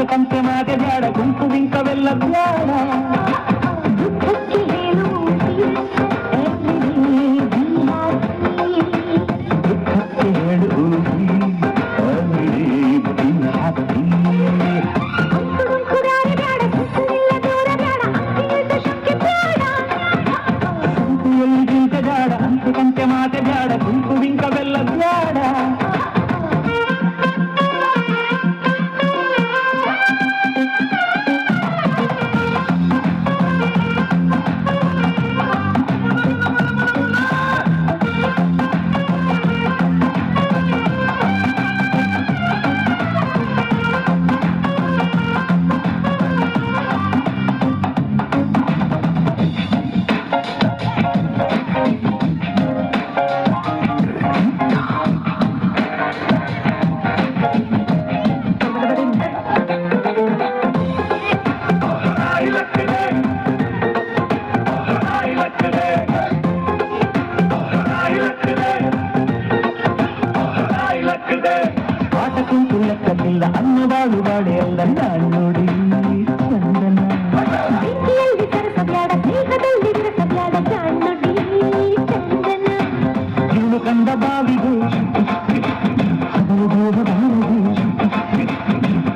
ಕಂತೆ ಮಾತೆ ಬ್ಯಾಡ ಗುಂಪು ಬಿಂಕವೆಲ್ಲ ಬ್ಯಾಡ ದುಃಖಕ್ಕೆ ಹೇಳು ದುಃಖಕ್ಕೆ ಹೇಳು ಕಂತೆ ಮಾತೆ ಬ್ಯಾಡ ಗುಂಪು ಬಿಂಕವೆಲ್ಲ ಬ್ಯಾಡ ಲೆಕ್ಕವಿಲ್ಲ ಅನ್ನವಾಳು ಬಾಳೆ ಅಲ್ಲ ನಾನು ನೋಡಿ ಚಂದನ ಇವಳು ಕಂಡ ಬಾವಿಗೆ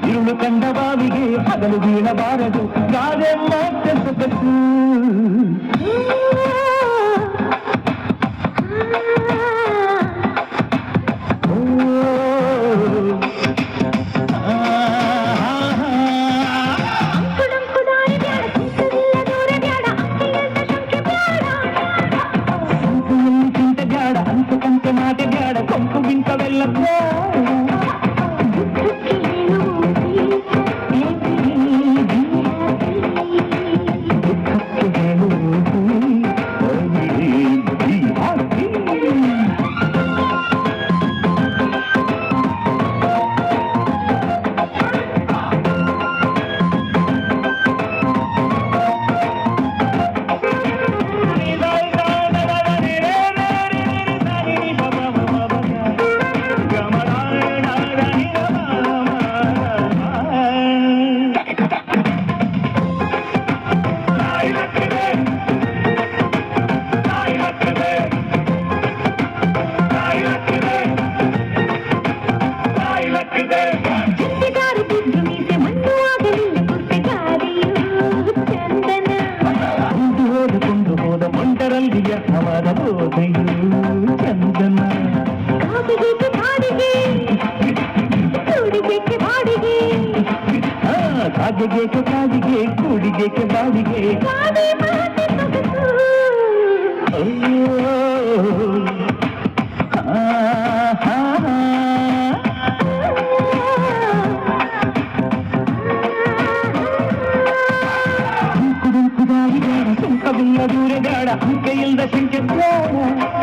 ಇವಳು ಕಂಡ ಬಾವಿಗೆ ಹಗಲು ಬೀಳಬಾರದು ಗಾದೆ ಮಾತ್ರ ಸೊಗಸು ಕಂತೆ ಮಾತೆ ಬ್ಯಾಡ ಕೊಂಪು ಬಿಂಕವೆಲ್ಲ ವ್ಯರ್ಥವಾದ ಬೋಧೆಯು ಚಂದನ ಕಾದಿಗೆ ಕಾಡಿಗೆ ಕೂಡಿಗೆ ಬಾಡಿಗೆ ದೂರ ಬೇಡ ಅಂಕೆ ಇಲ್ದ ಸಂಖ್ಯೆ ಬೇಡ